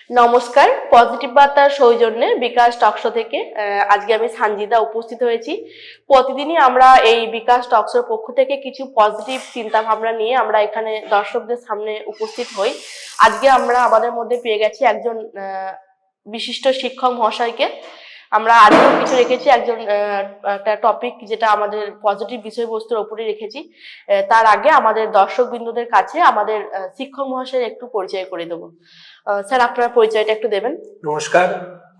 নমস্কার, পজিটিভ বার্তার সৌজন্যে বিকাশ টকশো থেকে আজকে আমি সানজিদা উপস্থিত হয়েছি। প্রতিদিনই আমরা এই বিকাশ টকশোর পক্ষ থেকে কিছু পজিটিভ চিন্তা ভাবনা নিয়ে আমরা এখানে দর্শকদের সামনে উপস্থিত হই। আজকে আমরা আমাদের মধ্যে পেয়ে গেছি একজন বিশিষ্ট শিক্ষক মহাশয়কে। আমরা আজকেও কিছু রেখেছি, একটা টপিক যেটা আমাদের পজিটিভ বিষয়বস্তুর উপরে রেখেছি। তার আগে আমাদের দর্শক বিন্দুদের কাছে আমাদের শিক্ষক মহাশয়ের একটু পরিচয় করে দেবো। স্যার, আপনার পরিচয়টা একটু দেবেন। নমস্কার,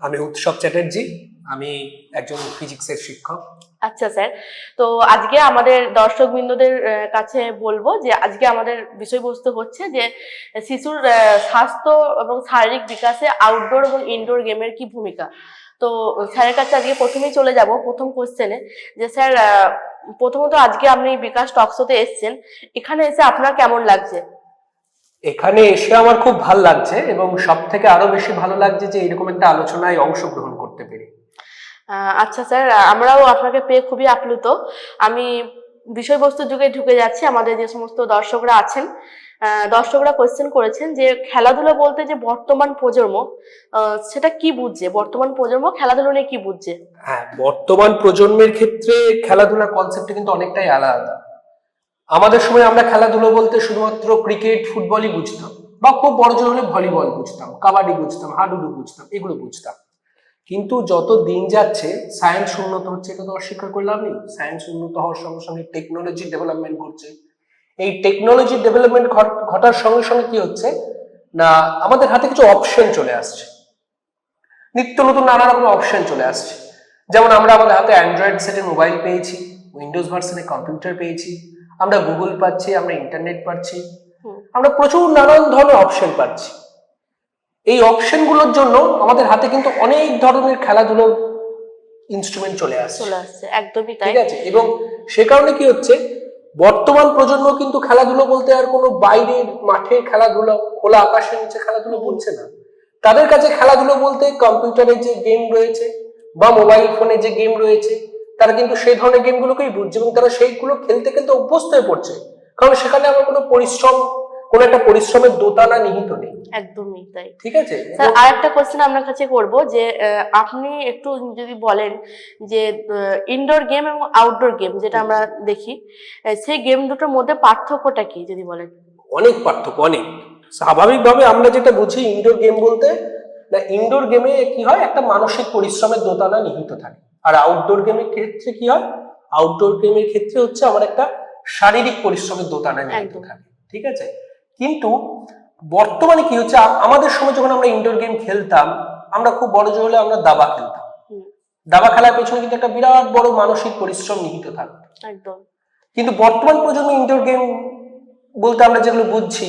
আমি উৎসব চ্যাটার্জি, আমি একজন ফিজিক্সের শিক্ষক। আচ্ছা স্যার, তো আজকে আমাদের দর্শক বিন্দুদের কাছে বলবো যে আজকে আমাদের বিষয়বস্তু হচ্ছে যে শিশুর স্বাস্থ্য এবং শারীরিক বিকাশে আউটডোর এবং ইনডোর গেমের কি ভূমিকা। তো স্যারের কাছে আজকে প্রথমেই চলে যাব প্রথম কোশ্চেনে, যে স্যার প্রথমত আজকে আপনি বিকাশ টকশোতে এসেছেন, এখানে এসে আপনার কেমন লাগছে? এখানে এসে আমার খুব ভালো লাগছে এবং সব থেকে আরো বেশি ভালো লাগছে যে এরকম একটা আলোচনায় অংশগ্রহণ করতে পেরে। আচ্ছা স্যার, আমরাও আপনাকে পেয়ে খুবই আপ্লুত। আমি বিষয়বস্তুর যুগে ঢুকে যাচ্ছি। আমাদের যে সমস্ত দর্শকরা আছেন, দর্শকরা কোয়েশ্চেন করেছেন যে খেলাধুলা বলতে যে বর্তমান প্রজন্ম সেটা কি বুঝছে, বর্তমান প্রজন্ম খেলাধুলা নিয়ে কি বুঝছে? হ্যাঁ, বর্তমান প্রজন্মের ক্ষেত্রে খেলাধুলার কনসেপ্টটা কিন্তু অনেকটাই আলাদা। আমাদের সময় আমরা খেলাধুলো বলতে শুধুমাত্র ক্রিকেট ফুটবলই বুঝতাম, বা খুব বড় জোর হলে ভলিবল বুঝতাম, কাবাডি বুঝতাম, হাডুডু বুঝতাম, এগুলো বুঝতাম। কিন্তু যত দিন যাচ্ছে সায়েন্স উন্নত হচ্ছে, এটা তো অস্বীকার করে লাভ নেই। সায়েন্স উন্নত হওয়ার সঙ্গে সঙ্গে টেকনোলজি ডেভেলপমেন্ট ঘটছে। এই টেকনোলজি ডেভেলপমেন্ট ঘটার সঙ্গে সঙ্গে কি হচ্ছে না, আমাদের হাতে কিছু অপশন চলে আসছে, নিত্য নতুন নানা রকম অপশন চলে আসছে। যেমন আমরা আমাদের হাতে অ্যান্ড্রয়েড সেটে মোবাইল পেয়েছি, উইন্ডোজ ভার্সনে কম্পিউটার পেয়েছি, আমরা গুগল পাচ্ছি, আমরা ইন্টারনেট পাচ্ছি, আমরা প্রচুর নানান ধরনের অপশন পাচ্ছি। এই অপশন গুলোর জন্য আমাদের হাতে কিন্তু অনেক ধরনের খেলাধুলোর ইনস্ট্রুমেন্ট চলে আসছে। একদমই তাই, ঠিক আছে। এবং সে কারণে কি হচ্ছে, বর্তমান প্রজন্ম কিন্তু খেলাধুলো বলতে আর কোনো বাইরের মাঠে খেলাধুলো, খোলা আকাশের নিচে খেলাধুলো বলছে না। তাদের কাছে খেলাধুলো বলতে কম্পিউটারে যে গেম রয়েছে বা মোবাইল ফোনে যে গেম রয়েছে, তারা কিন্তু সেই ধরনের গেমগুলোকেই বুঝছে এবং তারা সেইগুলো খেলতে খেলতে অভ্যস্ত হয়ে পড়ছে। কারণ সেখানে আমার কোনো পরিশ্রম, কোনো একটা পরিশ্রমের দোটানা নিহিত নেই। একদমই তাই। ঠিক আছে স্যার, আরেকটা কোশ্চেন আপনার কাছে করব যে আপনি একটু যদি বলেন যে ইনডোর গেম এবং আউটডোর গেম যেটা আমরা দেখি, সেই গেম দুটোর মধ্যে পার্থক্যটা কি যদি বলেন? অনেক পার্থক্য, অনেক। স্বাভাবিকভাবে আমরা যেটা বুঝি ইনডোর গেম বলতে, না ইনডোর গেমে কি হয়, একটা মানসিক পরিশ্রমের দোটানা নিহিত থাকে। আর আউটডোর গেমের ক্ষেত্রে কি হয়, আউটডোর গেমের ক্ষেত্রে হচ্ছে আমার একটা শারীরিক পরিশ্রমের দোটানা নিহিত থাকে। ঠিক আছে। কিন্তু বর্তমানে কি হচ্ছে, আমাদের সময় যখন আমরা ইনডোর গেম খেলতাম, আমরা খুব বড় জোর হলে আমরা দাবা খেলতাম। দাবা খেলার পেছনে কিন্তু একটা বিরাট বড় মানসিক পরিশ্রম নিহিত থাকতো। একদম। কিন্তু বর্তমান প্রজন্ম ইনডোর গেম বলতে আমরা যেগুলো বুঝছি,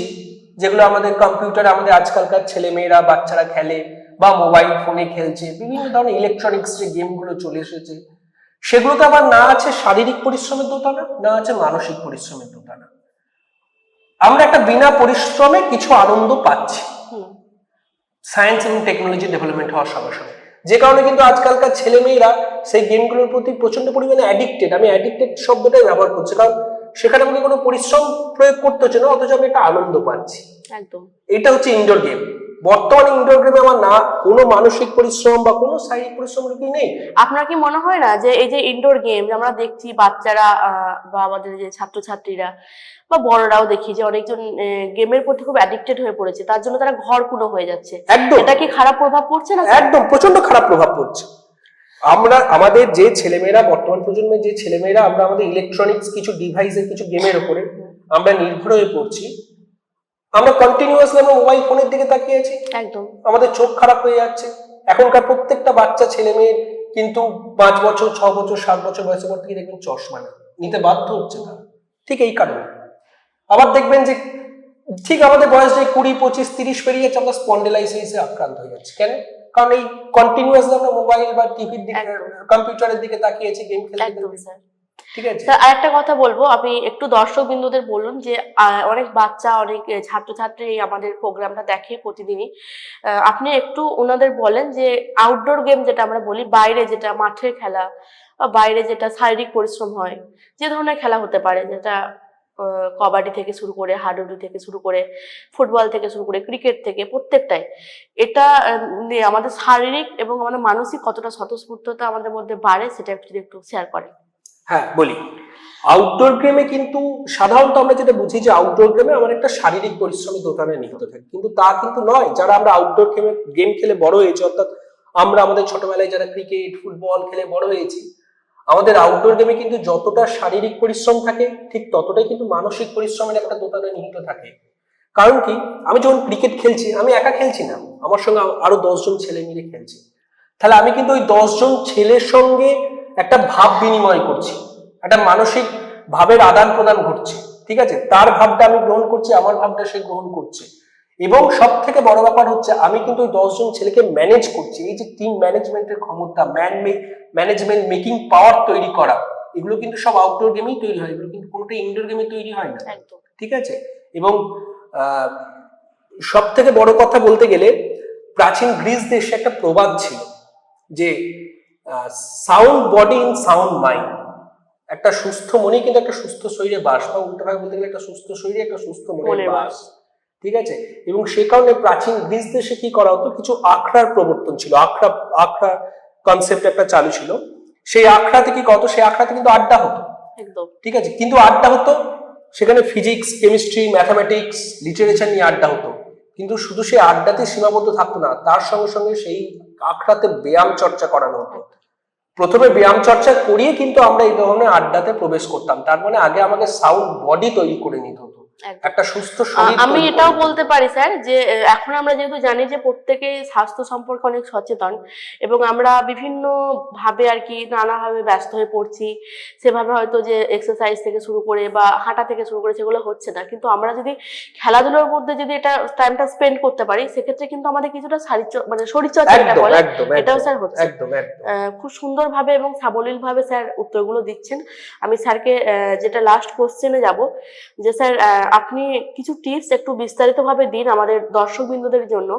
যেগুলো আমাদের কম্পিউটারে আমাদের আজকালকার ছেলে মেয়েরা বাচ্চারা খেলে বা মোবাইল ফোনে খেলছে, বিভিন্ন ধরনের ইলেকট্রনিক্স যে গেমগুলো চলে এসেছে, সেগুলোতে আবার না আছে শারীরিক পরিশ্রমের দোটানা, না আছে মানসিক পরিশ্রমের দোটানা। আমরা একটা বিনা পরিশ্রমে কিছু আনন্দ পাচ্ছি সায়েন্স এবং টেকনোলজি ডেভেলপমেন্ট হওয়ার সঙ্গে সঙ্গে, যে কারণে কিন্তু আজকালকার ছেলে মেয়েরা সেই গেমগুলোর প্রতি প্রচন্ড পরিমাণে অ্যাডিক্টেড। আমি অ্যাডিক্টেড শব্দটাই ব্যবহার করছি, কারণ সেখানে আমাকে কোনো পরিশ্রম প্রয়োগ করতে হচ্ছে না, অথচ আমি একটা আনন্দ পাচ্ছি। একদম, এটা হচ্ছে ইনডোর গেম। বর্তমানে ইনডোর গেমে আমার না কোনো মানসিক পরিশ্রম বা কোনো শারীরিক পরিশ্রম কি নেই। আপনার কি মনে হয় না যে এই যে ইনডোর গেম আমরা দেখছি, বাচ্চারা বা আমাদের যে ছাত্রছাত্রীরা বা বড়রাও দেখি যে অনেকজন গেমের প্রতি খুব অ্যাডিক্টেড হয়ে পড়েছে, তার জন্য তারা ঘরকুনো হয়ে যাচ্ছে। একদম। এটা কি খারাপ প্রভাব পড়ছে না? একদম, প্রচন্ড খারাপ প্রভাব পড়ছে। আমরা আমাদের যে ছেলেমেয়েরা, বর্তমান প্রজন্মের যে ছেলেমেয়েরা, আমরা আমাদের ইলেকট্রনিক্স কিছু ডিভাইসের কিছু গেমের উপরে আমরা নির্ভর হয়ে পড়ছি। আমরা কন্টিনিউয়াসলি আমরা মোবাইল ফোনের দিকে তাকিয়ে আছি। একদম, আমাদের চোখ খারাপ হয়ে যাচ্ছে। এখনকার প্রত্যেকটা বাচ্চা ছেলে মেয়ে কিন্তু 5 বছর 6 বছর 7 বছর বয়সের পর থেকে দেখবেন চশমা নিতে বাধ্য হচ্ছে তারা। ঠিক এই কারণে। আবার দেখবেন যে ঠিক আমাদের বয়স যে 20, 25, 30 পেরিয়ে যাচ্ছে, আমরা স্পন্ডিলাইসিসে আক্রান্ত হয়ে যাচ্ছে। কেন? কারণ এই কন্টিনিউয়াসলি আমরা মোবাইল বা টিভির দিকে, কম্পিউটারের দিকে তাকিয়েছি, গেম খেলতে। ঠিক আছে। আরেকটা কথা বলবো, আপনি একটু দর্শক বিন্দুদের বলুন যে অনেক বাচ্চা, অনেক ছাত্রছাত্রী আমাদের প্রোগ্রামটা দেখে প্রতিদিনই। আপনি একটু ওনাদের বলেন যে আউটডোর গেম যেটা আমরা বলি, বাইরে যেটা মাঠের খেলা বা বাইরে যেটা শারীরিক পরিশ্রম হয়, যে ধরনের খেলা হতে পারে, যেটা কবাডি থেকে শুরু করে, হাডুডু থেকে শুরু করে, ফুটবল থেকে শুরু করে, ক্রিকেট থেকে, প্রত্যেকটাই। এটা নিয়ে আমাদের শারীরিক এবং আমাদের মানসিক কতটা স্বতঃস্ফূর্ততা আমাদের মধ্যে বাড়ে, সেটা যদি একটু শেয়ার করেন। হ্যাঁ, বলি। আউটডোর গেমে কিন্তু সাধারণত আমরা যেটা বুঝি যে আউটডোর গেমে আমার একটা শারীরিক পরিশ্রমের দোটানায় নিহিত থাকে, কিন্তু তা কিন্তু নয়। যারা আমরা আউটডোর গেম খেলে বড় হয়েছি, অর্থাৎ আমরা আমাদের ছোটবেলায় যারা ক্রিকেট ফুটবল খেলে বড় হয়েছি, আমাদের আউটডোর গেমে কিন্তু যতটা শারীরিক পরিশ্রম থাকে ঠিক ততটাই কিন্তু মানসিক পরিশ্রমের একটা দোটানায় নিহিত থাকে। কারণ কি, আমি যখন ক্রিকেট খেলছি আমি একা খেলছি না, আমার সঙ্গে আরো 10 জন ছেলে মিলে খেলছি। তাহলে আমি কিন্তু ওই 10 জন ছেলের সঙ্গে একটা ভাব বিনিময় করছি, একটা মানসিক ভাবের আদান প্রদান ঘটছে। ঠিক আছে, তার ভাবটা আমি গ্রহণ করছি, আমার ভাবটা সে গ্রহণ করছে। এবং সব থেকে বড় ব্যাপার হচ্ছে আমি কিন্তু ওই 10 জন ছেলেকে ম্যানেজ করছি। এই যে টিম ম্যানেজমেন্টের ক্ষমতা, ম্যানেজমেন্ট মেকিং পাওয়ার তৈরি করা, এগুলো কিন্তু সব আউটডোর গেমেই তৈরি হয়, এগুলো কিন্তু কোনোটা ইনডোর গেমে তৈরি হয় না। ঠিক আছে, এবং সব থেকে বড় কথা বলতে গেলে প্রাচীন গ্রিস দেশে একটা প্রবাদ ছিল যে sound body in sound mind. একটা সুস্থ মনে কিন্তু একটা সুস্থ শরীরে বাস, বা উল্টোভাবে বলতে গেলে একটা সুস্থ শরীরে একটা সুস্থ মনের বাস। ঠিক আছে, এবং সে কারণে প্রাচীন গ্রিস দেশে কি করা হতো, কিছু আখড়ার প্রবর্তন ছিল, আখড়া কনসেপ্ট একটা চালু ছিল। সেই আখড়াতে কি কত, সেই আখড়াতে কিন্তু আড্ডা হতো। একদম ঠিক আছে, কিন্তু আড্ডা হতো সেখানে ফিজিক্স, কেমিস্ট্রি, ম্যাথামেটিক্স, লিটারেচার নিয়ে আড্ডা হতো। কিন্তু শুধু সেই আড্ডাতে সীমাবদ্ধ থাকতো না, তার সঙ্গে সঙ্গে সেই আখড়াতে ব্যায়াম চর্চা করানো হতো। প্রথমে ব্যায়াম চর্চা করিয়ে কিন্তু আমরা এই ধরনের আড্ডাতে প্রবেশ করতাম। তার মানে আগে আমাকে সাউন্ড বডি তৈরি করে নিতে হতো, একটা সুস্থ শরীর। আমি এটাও বলতে পারি স্যার যে এখন আমরা যেহেতু জানি যে প্রত্যেকেই স্বাস্থ্য সম্পর্কে অনেক সচেতন, এবং আমরা বিভিন্ন ভাবে আর কি নানাভাবে ব্যস্ত হয়ে পড়ছি, সেভাবে হয়তো যে এক্সারসাইজ থেকে শুরু করে বা হাঁটা থেকে শুরু করে সেগুলো হচ্ছে না। কিন্তু আমরা যদি খেলাধুলার মধ্যে যদি এটা টাইমটা স্পেন্ড করতে পারি, সেক্ষেত্রে কিন্তু আমাদের কিছুটা মানে শরীরচর্চা যেটা বলে এটাও স্যার হচ্ছে। খুব সুন্দরভাবে এবং সাবলীল ভাবে স্যার উত্তরগুলো দিচ্ছেন। আমি স্যারকে যেটা লাস্ট কোশ্চেনে যাব, যে স্যার আপনি কিছু টিপস একটু বিস্তারিতভাবে দিন আমাদের দর্শকবৃন্দদের জন্য,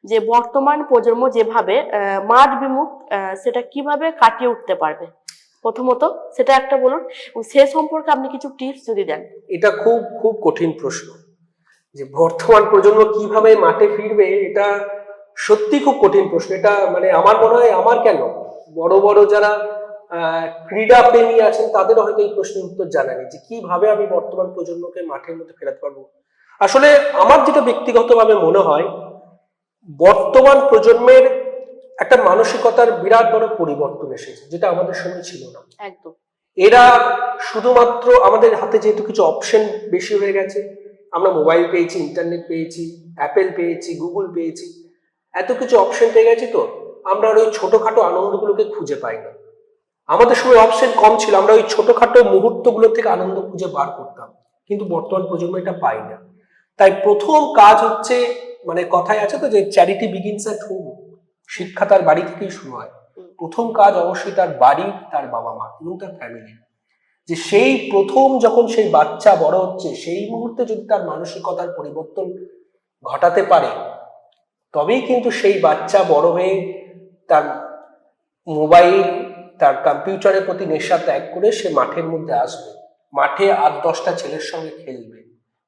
যে বর্তমান প্রজন্ম যেভাবে মাঠ বিমুখ, সেটা কিভাবে কাটিয়ে উঠতে পারবে। প্রথমত সেটা একটা বলুন, সে সম্পর্কে আপনি কিছু টিপস যদি দেন। এটা খুব খুব কঠিন প্রশ্ন, যে বর্তমান প্রজন্ম কিভাবে মাঠে ফিরবে, এটা সত্যি খুব কঠিন প্রশ্ন। এটা মানে আমার মনে হয়, আমার কেন, বড় বড় যারা ক্রীড়া প্রেমী আছেন তাদের হয়তো এই প্রশ্নের উত্তর জানা নেই, যে কিভাবে আমি বর্তমান প্রজন্মকে মাঠের মধ্যে ফেরাতে পারবো। আসলে আমার যেটা ব্যক্তিগতভাবে মনে হয়, বর্তমান প্রজন্মের একটা মানসিকতার বিরাট বড় পরিবর্তন এসেছে, যেটা আমাদের সময় ছিল না। একদম। এরা শুধুমাত্র, আমাদের হাতে যেহেতু কিছু অপশন বেশি হয়ে গেছে, আমরা মোবাইল পেয়েছি, ইন্টারনেট পেয়েছি, অ্যাপেল পেয়েছি, গুগল পেয়েছি, এত কিছু অপশন পেয়ে গেছি, তো আমরা ওই ছোটখাটো আনন্দগুলোকে খুঁজে পাই না। আমাদের সময় অপশন কম ছিল, আমরা ওই ছোটখাটো মুহূর্তগুলো থেকে আনন্দ খুঁজে বার করতাম, কিন্তু বর্তমান প্রজন্ম এটা পাই না। তাই প্রথম কাজ হচ্ছে, মানে কথায় আছে তো যে চ্যারিটি বিগিনস অ্যাট হোম, শিক্ষা তার বাড়ি থেকেই শুরু হয়। প্রথম কাজ অবশ্যই তার বাড়ি, তার বাবা মা এবং তার ফ্যামিলি। যে সেই প্রথম যখন সেই বাচ্চা বড় হচ্ছে, সেই মুহূর্তে যদি তার মানসিকতার পরিবর্তন ঘটাতে পারে, তবেই কিন্তু সেই বাচ্চা বড় হয়ে তার মোবাইল, তার কম্পিউটারের প্রতি নেশা ত্যাগ করে সে মাঠের মধ্যে আসবে, মাঠে 8-10টা ছেলের সঙ্গে খেলবে।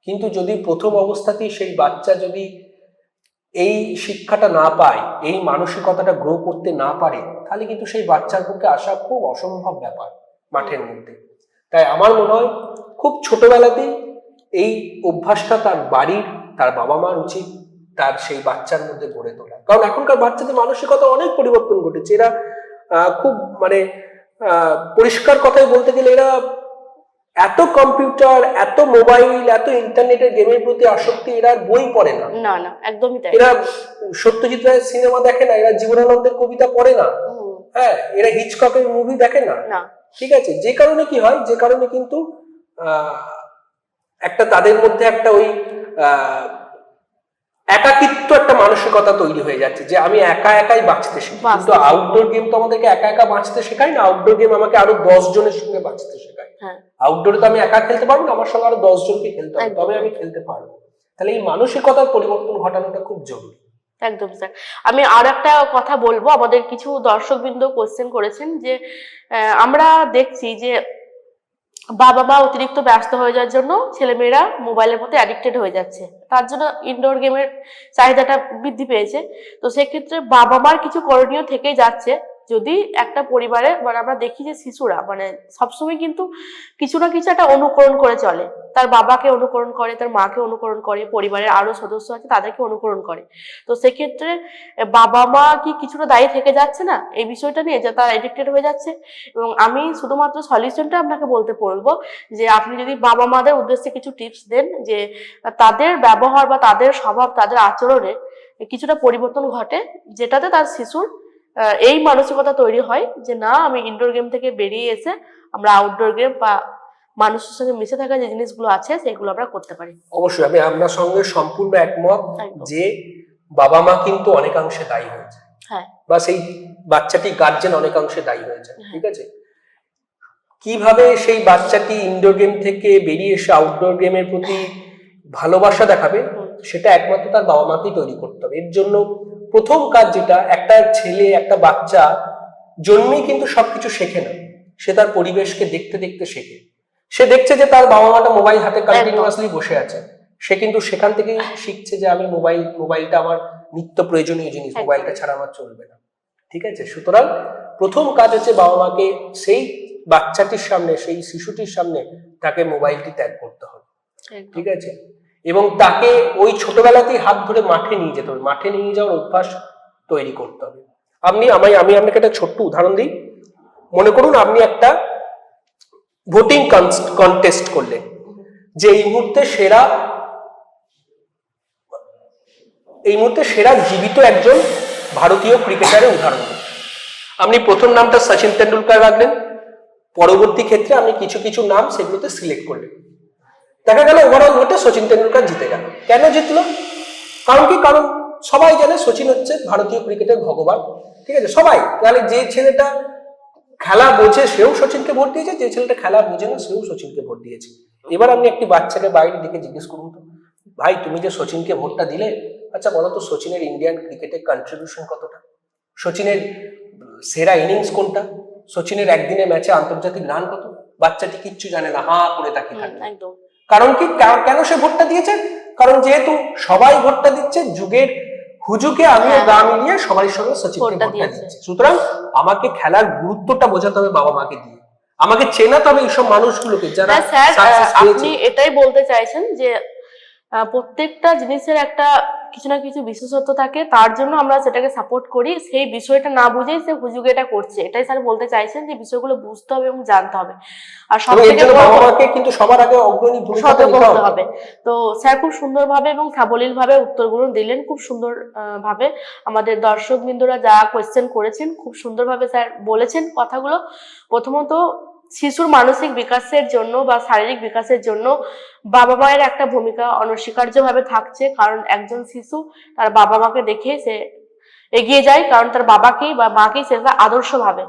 কিন্তু যদি প্রথম অবস্থাতেই সেই বাচ্চা যদি এই শিক্ষাটা না পায়, এই মানসিকতাটা গ্রো করতে না পারে, তাহলে কিন্তু সেই বাচ্চার পক্ষে আসা খুব অসম্ভব ব্যাপার মাঠের মধ্যে। তাই আমার মনে হয় খুব ছোটবেলাতেই এই অভ্যাসটা তার বাড়ির, তার বাবা মার উচিত তার সেই বাচ্চার মধ্যে গড়ে তোলা। কারণ এখনকার বাচ্চাদের মানসিকতা অনেক পরিবর্তন ঘটেছে। এরা খুব মানে পরিষ্কার কথায় বলতে গেলে, এরা এত কম্পিউটার, এত মোবাইল, এত ইন্টারনেটের গেমের প্রতি আসক্তি, এরা বই পড়ে না। না না, একদমই তাই। এরা সত্যজিৎ রায়ের সিনেমা দেখে না, এরা জীবনানন্দের কবিতা পড়ে না, হ্যাঁ, এরা হিচককের মুভি দেখে না। ঠিক আছে, যে কারণে কি হয়, যে কারণে কিন্তু একটা তাদের মধ্যে একটা ওই একাকিত্ব, একটা মানসিকতা তৈরি হয়ে যাচ্ছে, যে আমি একা একাই বাঁচতে শিখি। কিন্তু আউটডোর গেম তো আমাদেরকে একা একা বাঁচতে শেখায় না, আউটডোর গেম আমাকে আরো 10 জনের সঙ্গে বাঁচতে শেখায়। আউটডোরে তো আমি একা খেলতে পারবো না, আমার সঙ্গে আরো 10 জনকে খেলতে হবে, তবে আমি খেলতে পারবো। তাহলে এই মানসিকতার পরিবর্তন ঘটানোটা খুব জরুরি। একদম স্যার। আমি আর একটা কথা বলবো, আমাদের কিছু দর্শকবৃন্দ কোশ্চেন করেছেন যে আমরা দেখছি যে বাবা মা অতিরিক্ত ব্যস্ত হয়ে যাওয়ার জন্য ছেলেমেয়েরা মোবাইলের প্রতি অ্যাডিক্টেড হয়ে যাচ্ছে, তার জন্য ইনডোর গেমের চাহিদাটা বৃদ্ধি পেয়েছে। তো সেক্ষেত্রে বাবা মার কিছু করণীয় থেকেই যাচ্ছে। যদি একটা পরিবারে মানে আমরা দেখি যে শিশুরা মানে সবসময় কিন্তু কিছু না কিছু একটা অনুকরণ করে চলে, তার বাবাকে অনুকরণ করে, তার মাকে অনুকরণ করে, পরিবারের আরো সদস্য আছে তাদেরকে অনুকরণ করে। তো সেক্ষেত্রে বাবা মা কি কিছুটা দায়ী থেকে যাচ্ছে না এই বিষয়টা নিয়ে, যে তারা এডিক্টেড হয়ে যাচ্ছে? এবং আমি শুধুমাত্র সলিউশনটা আপনাকে বলতে বলবো যে আপনি যদি বাবা মাদের উদ্দেশ্যে কিছু টিপস দেন, যে তাদের ব্যবহার বা তাদের স্বভাব, তাদের আচরণে কিছুটা পরিবর্তন ঘটে, যেটাতে তার শিশুর এই মানসিকতা তৈরি হয় যে না, আমি ইনডোর গেম থেকে বেরিয়ে এসে আমরা আউটডোর গেম বা মানুষের সঙ্গে মিশে থাকা যে জিনিসগুলো আছে সেগুলো আমরা করতে পারি। অবশ্যই আমি আপনার সঙ্গে সম্পূর্ণ একমত একদম। যে বাবা মা কিন্তু অনেকাংশে দায়ী হয়েছে, হ্যাঁ, বা সেই বাচ্চাটি গার্জেন অনেকাংশে দায়ী হয়েছে। হ্যাঁ। ঠিক আছে, কিভাবে সেই বাচ্চাটি ইনডোর গেম থেকে বেরিয়ে এসে আউটডোর গেমের প্রতি ভালোবাসা দেখাবে সেটা একমাত্র তার বাবা মাকেই তৈরি করতে হবে। এর জন্য প্রথম কাজ যেটা, একটা ছেলে একটা বাচ্চা জন্মেই কিন্তু সবকিছু শেখে না, সে তার পরিবেশকে দেখতে দেখতে শেখে। সে দেখছে যে তার বাবা মাটা মোবাইল হাতে কন্টিনিউয়াসলি বসে আছে, সে কিন্তু সেখান থেকেই শিখছে যে আমি মোবাইলটা আমার নিত্য প্রয়োজনীয় জিনিস, মোবাইলটা ছাড়া আমার চলবে না। ঠিক আছে, সুতরাং প্রথম কাজ হচ্ছে বাবা মাকে সেই বাচ্চাটির সামনে, সেই শিশুটির সামনে তাকে মোবাইলটি ত্যাগ করতে হবে। ঠিক আছে, এবং তাকে ওই ছোটবেলাতেই হাত ধরে মাঠে নিয়ে যেতে হবে, মাঠে নিয়ে যাওয়ার অভ্যাস তৈরি করতে হবে। আমি আপনাকে একটা ছোট্ট উদাহরণ দিই। মনে করুন আপনি একটা ভোটিং কন্টেস্ট করলেন, যে এই মুহূর্তে সেরা জীবিত একজন ভারতীয় ক্রিকেটারের উদাহরণ। আপনি প্রথম নামটা সচিন তেন্ডুলকার রাখলেন, পরবর্তী ক্ষেত্রে আপনি কিছু কিছু নাম সেগুলোতে সিলেক্ট করলেন। দেখা গেল ওভারঅল ভোটে সচিন তেন্ডুলকার জিতে গেল। কেন জিতলো? কারণ সবাই জানে সচিন হচ্ছে ভারতীয় ক্রিকেটের ভগবান। ঠিক আছে, সবাই তাহলে যে ছেলেটা খেলা বোঝে সেও সচিনকে ভোট দিয়েছে, যে ছেলেটা খেলা বোঝে না সেও সচিনকে ভোট দিয়েছে। এবার আপনি একটি বাচ্চাকে বাইরে দিকে জিজ্ঞেস করুন তো, ভাই তুমি যে সচিনকে ভোটটা দিলে, আচ্ছা বলো তো সচিনের ইন্ডিয়ান ক্রিকেটের কন্ট্রিবিউশন কতটা, সচিনের সেরা ইনিংস কোনটা, সচিনের একদিনে ম্যাচে আন্তর্জাতিক রান কত? বাচ্চাটি কিচ্ছু জানে না, হা করে তাকিয়ে থাকে। একদম। কারণ কি, কেন সে ভোটটা দিয়েছে? কারণ যেহেতু সবাই ভোটটা দিচ্ছে, যুগের হুজুকে আমিও গা মিলিয়ে সবাই সঙ্গে সচিনকে ভোটটা দিচ্ছে। সুতরাং আমাকে খেলার গুরুত্বটা বোঝাতে হবে বাবা মাকে দিয়ে, আমাকে চেনাতে হবে এইসব মানুষগুলোকে যারা সাকসেস পেয়েছে। আপনি এটাই বলতে চাইছেন যে প্রত্যেকটা জিনিসের একটা কিছু না কিছু বিশেষত্ব থাকে, তার জন্য আমরা সেটাকে সাপোর্ট করি, সেই বিষয়টা না বুঝেই সে হুজুগে এটা করছে। এটাই স্যার বলতে চাইছেন যে বিষয়গুলো বুঝতে হবে এবং জানতে হবে, আর সবথেকে বাবা মাকে কিন্তু সবার আগে অগ্রণী ভূমিকা নিতে হবে। তো স্যার খুব সুন্দরভাবে এবং সাবলীল ভাবে উত্তরগুলো দিলেন, খুব সুন্দর ভাবে আমাদের দর্শক বিন্দুরা যা কোয়েশ্চেন করেছেন খুব সুন্দরভাবে স্যার বলেছেন কথাগুলো। প্রথমত শিশুর মানসিক বিকাশের জন্য বা শারীরিক বিকাশের জন্য বাবা মায়ের একটা ভূমিকা অনস্বীকার্যভাবে থাকছে, কারণ একজন শিশু তার বাবা মাকে দেখে সে এগিয়ে যায়, কারণ তার বাবাকেই বা মাকেই সে আদর্শ ভাবে।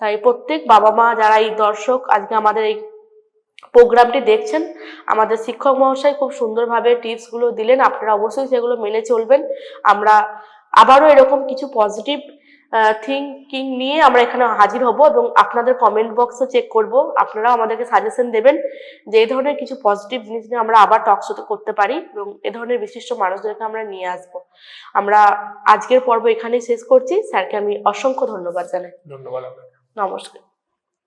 তাই প্রত্যেক বাবা মা যারা এই দর্শক আজকে আমাদের এই প্রোগ্রামটি দেখছেন, আমাদের শিক্ষক মহাশয় খুব সুন্দরভাবে টিপস গুলো দিলেন, আপনারা অবশ্যই সেগুলো মেনে চলবেন। আমরা আবারও এরকম কিছু পজিটিভ থিঙ্কিং নিয়ে আমরা এখানে হাজির হব এবং আপনাদের কমেন্ট বক্সও চেক করব, আপনারা আমাদেরকে সাজেশন দেবেন যে এই ধরনের কিছু পজিটিভ জিনিস নিয়ে আমরা আবার টক শো করতে পারি এবং এ ধরনের বিশিষ্ট মানুষদেরকে আমরা নিয়ে আসবো। আমরা আজকের পর্ব এখানেই শেষ করছি। স্যারকে আমি অসংখ্য ধন্যবাদ জানাই। ধন্যবাদ। নমস্কার।